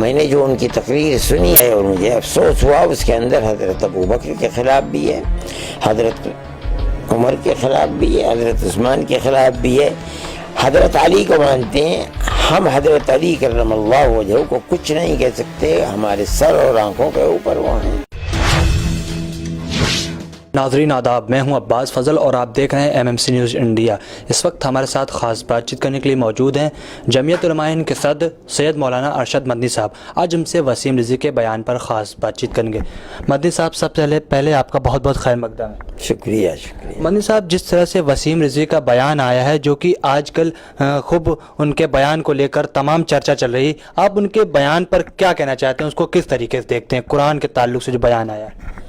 میں نے جو ان کی تقریر سنی ہے اور مجھے افسوس ہوا، اس کے اندر حضرت ابوبکر کے خلاف بھی ہے، حضرت عمر کے خلاف بھی ہے، حضرت عثمان کے خلاف بھی ہے، حضرت علی کو مانتے ہیں۔ ہم حضرت علی کرم اللہ وجہہ کو کچھ نہیں کہہ سکتے، ہمارے سر اور آنکھوں کے اوپر وہ ہیں۔ ناظرین آداب، میں ہوں عباس فضل اور آپ دیکھ رہے ہیں MMC نیوز انڈیا۔ اس وقت ہمارے ساتھ خاص بات چیت کرنے کے لیے موجود ہیں جمعیت علماء ہند کے صدر سید مولانا ارشد مدنی صاحب۔ آج ہم سے وسیم رضوی کے بیان پر خاص بات چیت کریں گے۔ مدنی صاحب، سب سے پہلے آپ کا بہت بہت خیر مقدم ہے۔ شکریہ۔ مدنی صاحب، جس طرح سے وسیم رضوی کا بیان آیا ہے، جو کہ آج کل خوب ان کے بیان کو لے کر تمام چرچا چل رہی، آپ ان کے بیان پر کیا کہنا چاہتے ہیں؟ اس کو کس طریقے سے دیکھتے ہیں قرآن کے تعلق سے جو بیان آیا ہے؟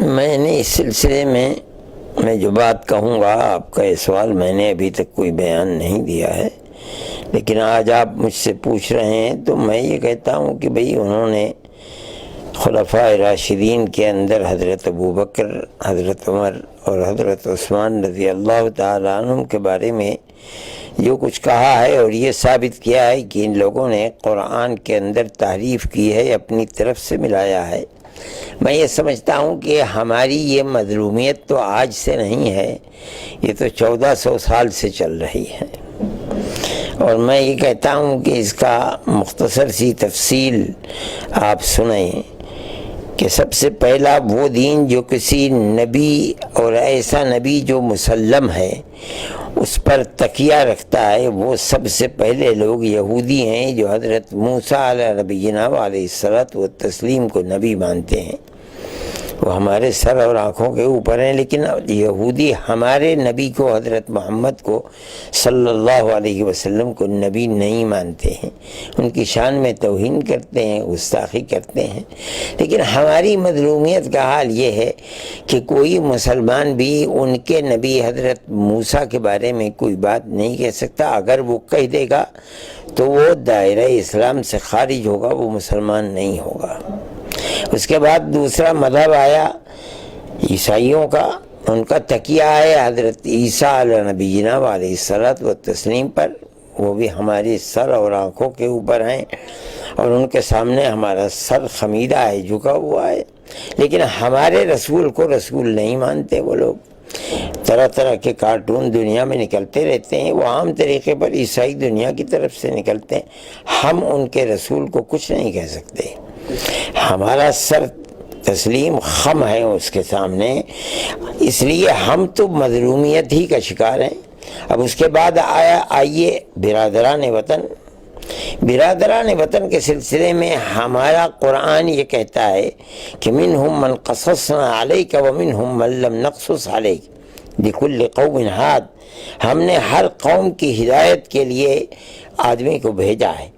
میں نے اس سلسلے میں جو بات کہوں گا، آپ کا یہ سوال میں نے ابھی تک کوئی بیان نہیں دیا ہے، لیکن آج آپ مجھ سے پوچھ رہے ہیں تو میں یہ کہتا ہوں کہ بھئی انہوں نے خلفائے راشدین کے اندر حضرت ابوبکر، حضرت عمر اور حضرت عثمان رضی اللہ تعالیٰ عنہم کے بارے میں جو کچھ کہا ہے اور یہ ثابت کیا ہے کہ ان لوگوں نے قرآن کے اندر تحریف کی ہے، اپنی طرف سے ملایا ہے۔ میں یہ سمجھتا ہوں کہ ہماری یہ مظلومیت تو آج سے نہیں ہے، یہ تو 1400 سال سے چل رہی ہے، اور میں یہ کہتا ہوں کہ اس کا مختصر سی تفصیل آپ سنیں کہ سب سے پہلا وہ دین جو کسی نبی اور ایسا نبی جو مسلم ہے اس پر تکیہ رکھتا ہے، وہ سب سے پہلے لوگ یہودی ہیں جو حضرت موسیٰ علیہ نبینا علیہ الصلوۃ والتسلیم کو نبی مانتے ہیں۔ وہ ہمارے سر اور آنکھوں کے اوپر ہیں، لیکن یہودی ہمارے نبی کو، حضرت محمد کو صلی اللہ علیہ وسلم کو نبی نہیں مانتے ہیں، ان کی شان میں توہین کرتے ہیں، گستاخی کرتے ہیں۔ لیکن ہماری مظلومیت کا حال یہ ہے کہ کوئی مسلمان بھی ان کے نبی حضرت موسیٰ کے بارے میں کوئی بات نہیں کہہ سکتا۔ اگر وہ کہہ دے گا تو وہ دائرہ اسلام سے خارج ہوگا، وہ مسلمان نہیں ہوگا۔ اس کے بعد دوسرا مذہب آیا عیسائیوں کا، ان کا تکیہ ہے حضرت عیسیٰ علیہ نبینا علیہ الصلوۃ والتسلیم پر، وہ بھی ہمارے سر اور آنکھوں کے اوپر ہیں، اور ان کے سامنے ہمارا سر خمیدہ ہے، جھکا ہوا ہے۔ لیکن ہمارے رسول کو رسول نہیں مانتے وہ لوگ۔ طرح طرح کے کارٹون دنیا میں نکلتے رہتے ہیں، وہ عام طریقے پر عیسائی دنیا کی طرف سے نکلتے ہیں۔ ہم ان کے رسول کو کچھ نہیں کہہ سکتے، ہمارا سر تسلیم خم ہے اس کے سامنے، اس لیے ہم تو مظلومیت ہی کا شکار ہیں۔ اب اس کے بعد آئیے برادران وطن۔ برادران وطن کے سلسلے میں ہمارا قرآن یہ کہتا ہے کہ منہم من قصصنا علیک ومنہم من لم نقصص علیک لکل قوم ہاد، ہم نے ہر قوم کی ہدایت کے لیے آدمی کو بھیجا ہے،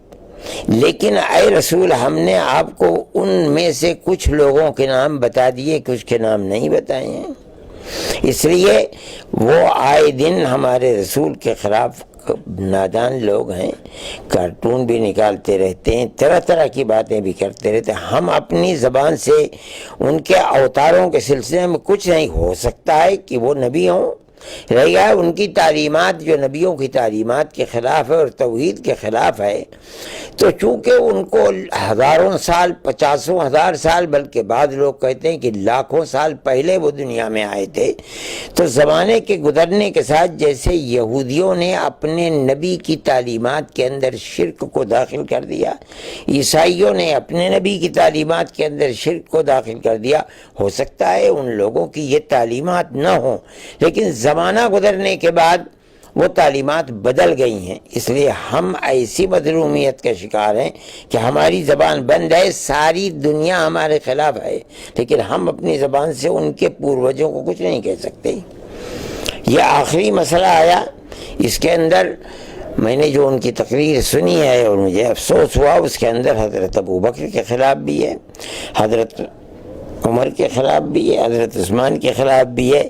لیکن اے رسول ہم نے آپ کو ان میں سے کچھ لوگوں کے نام بتا دیے، کچھ کے نام نہیں بتائے ہیں۔ اس لیے وہ آئے دن ہمارے رسول کے خلاف نادان لوگ ہیں، کارٹون بھی نکالتے رہتے ہیں، طرح طرح کی باتیں بھی کرتے رہتے ہیں۔ ہم اپنی زبان سے ان کے اوتاروں کے سلسلے میں کچھ نہیں، ہو سکتا ہے کہ وہ نبی ہوں، رہ گیا ان کی تعلیمات جو نبیوں کی تعلیمات کے خلاف ہے اور توحید کے خلاف ہے، تو چونکہ ان کو ہزاروں سال، 50,000 سال، بلکہ بعض لوگ کہتے ہیں کہ لاکھوں سال پہلے وہ دنیا میں آئے تھے، تو زمانے کے گزرنے کے ساتھ جیسے یہودیوں نے اپنے نبی کی تعلیمات کے اندر شرک کو داخل کر دیا، عیسائیوں نے اپنے نبی کی تعلیمات کے اندر شرک کو داخل کر دیا، ہو سکتا ہے ان لوگوں کی یہ تعلیمات نہ ہوں، لیکن زمانہ گزرنے کے بعد وہ تعلیمات بدل گئی ہیں۔ اس لیے ہم ایسی مظلومیت کا شکار ہیں کہ ہماری زبان بند ہے، ساری دنیا ہمارے خلاف ہے، لیکن ہم اپنی زبان سے ان کے پوروجوں کو کچھ نہیں کہہ سکتے۔ یہ آخری مسئلہ آیا، اس کے اندر میں نے جو ان کی تقریر سنی ہے اور مجھے افسوس ہوا، اس کے اندر حضرت ابوبکر کے خلاف بھی ہے، حضرت عمر کے خلاف بھی ہے، حضرت عثمان کے خلاف بھی ہے،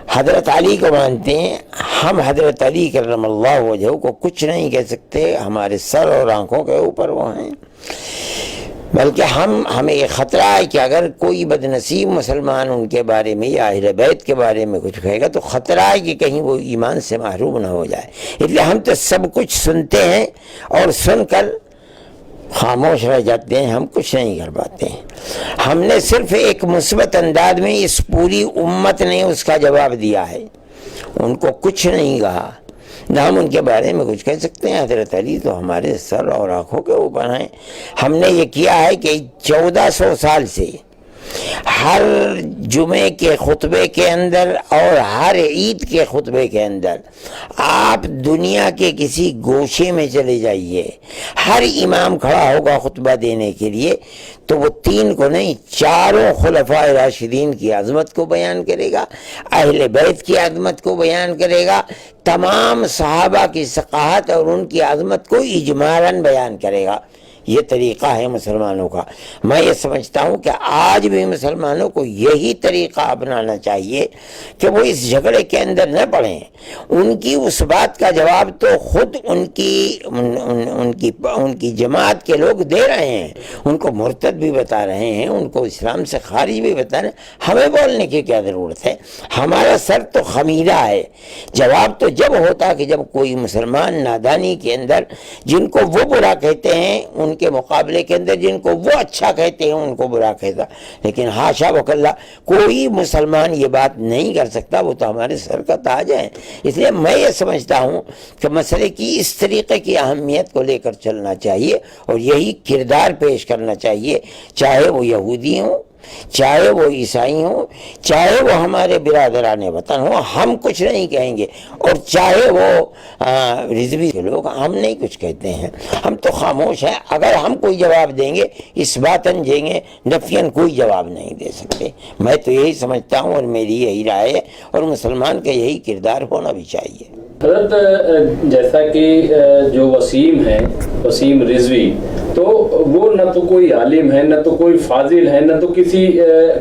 حضرت علی کو مانتے ہیں۔ ہم حضرت علی کرم اللہ وجہہ کو کچھ نہیں کہہ سکتے، ہمارے سر اور آنکھوں کے اوپر وہ ہیں۔ بلکہ ہمیں یہ خطرہ ہے کہ اگر کوئی بدنصیب مسلمان ان کے بارے میں یا اہل بیت کے بارے میں کچھ کہے گا تو خطرہ ہے کہ کہیں وہ ایمان سے محروم نہ ہو جائے۔ اس لیے ہم تو سب کچھ سنتے ہیں اور سن کر خاموش رہ جاتے ہیں، ہم کچھ نہیں کر پاتے ہیں. ہم نے صرف ایک مثبت انداز میں اس پوری امت نے اس کا جواب دیا ہے، ان کو کچھ نہیں کہا، نہ ہم ان کے بارے میں کچھ کہہ سکتے ہیں. حضرت علی تو ہمارے سر اور آنکھوں کے اوپر ہیں. ہم نے یہ کیا ہے کہ 1400 سال سے ہر جمعے کے خطبے کے اندر اور ہر عید کے خطبے کے اندر آپ دنیا کے کسی گوشے میں چلے جائیے، ہر امام کھڑا ہوگا خطبہ دینے کے لیے تو وہ 3 کو نہیں 4 خلفاء راشدین کی عظمت کو بیان کرے گا، اہل بیت کی عظمت کو بیان کرے گا، تمام صحابہ کی ثقافت اور ان کی عظمت کو اجمالاً بیان کرے گا. یہ طریقہ ہے مسلمانوں کا. میں یہ سمجھتا ہوں کہ آج بھی مسلمانوں کو یہی طریقہ اپنانا چاہیے کہ وہ اس جھگڑے کے اندر نہ پڑیں. ان کی اس بات کا جواب تو خود ان کی جماعت کے لوگ دے رہے ہیں، ان کو مرتد بھی بتا رہے ہیں، ان کو اسلام سے خارج بھی بتا رہے ہیں. ہمیں بولنے کی کیا ضرورت ہے؟ ہمارا سر تو خمیرہ ہے. جواب تو جب ہوتا کہ جب کوئی مسلمان نادانی کے اندر جن کو وہ برا کہتے ہیں ان کے مقابلے کے اندر جن کو وہ اچھا کہتے ہیں ان کو برا کہتا. لیکن حاشا وکلا کوئی مسلمان یہ بات نہیں کر سکتا، وہ تو ہمارے سر کا تاج ہے. اس لیے میں یہ سمجھتا ہوں کہ مسئلے کی اس طریقے کی اہمیت کو لے کر چلنا چاہیے اور یہی کردار پیش کرنا چاہیے، چاہے وہ یہودی ہوں، چاہے وہ عیسائی ہوں، چاہے وہ ہمارے برادران وطن ہوں، ہم کچھ نہیں کہیں گے. اور چاہے وہ رضوی کے لوگ، ہم نہیں کچھ کہتے ہیں، ہم تو خاموش ہیں. اگر ہم کوئی جواب دیں گے اس باتن دیں گے، نفین کوئی جواب نہیں دے سکتے. میں تو یہی سمجھتا ہوں اور میری یہی رائے ہے اور مسلمان کا یہی کردار ہونا بھی چاہیے. حضرت جیسا کہ جو وسیم ہے، وسیم رضوی، تو وہ نہ تو کوئی عالم ہے، نہ تو کوئی فاضل ہے، نہ تو کسی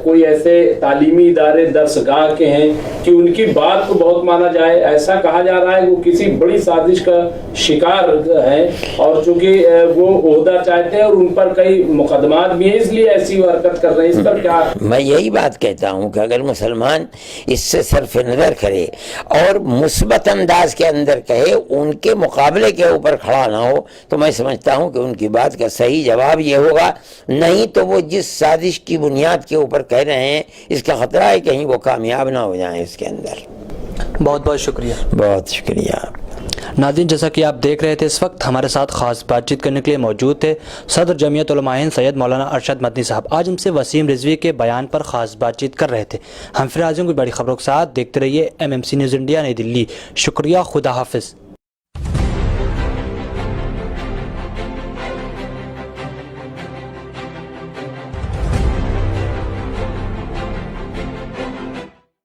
کوئی ایسے تعلیمی ادارے درسگاہ کے ہیں کہ ان کی بات کو بہت مانا جائے. ایسا کہا جا رہا ہے وہ کسی بڑی سازش کا شکار ہیں اور چونکہ وہ عہدہ چاہتے ہیں اور ان پر کئی مقدمات بھی ہیں، اس لیے ایسی وہ حرکت کر رہے ہیں. اس پر کیا؟ میں یہی بات کہتا ہوں کہ اگر مسلمان اس سے صرف نظر کرے اور مثبت انداز کے اندر کہے، ان کے مقابلے کے اوپر کھڑا نہ ہو، تو میں سمجھتا ہوں کہ ان کی بات کا صحیح جواب یہ ہوگا. نہیں تو وہ جس سازش کی بنیاد کے اوپر کہہ رہے ہیں اس کا خطرہ ہے کہیں وہ کامیاب نہ ہو جائیں اس کے اندر. بہت بہت شکریہ. بہت شکریہ. ناظرین، جیسا کہ آپ دیکھ رہے تھے اس وقت ہمارے ساتھ خاص بات چیت کرنے کے لیے موجود تھے صدر جمعیت علماء ہند سید مولانا ارشد مدنی صاحب. آج ہم سے وسیم رضوی کے بیان پر خاص بات چیت کر رہے تھے. ہم پھر حاضر ہوں کوئی بڑی خبروں کے ساتھ. دیکھتے رہیے MMC نیوز انڈیا، نئی دلی. شکریہ. خدا حافظ.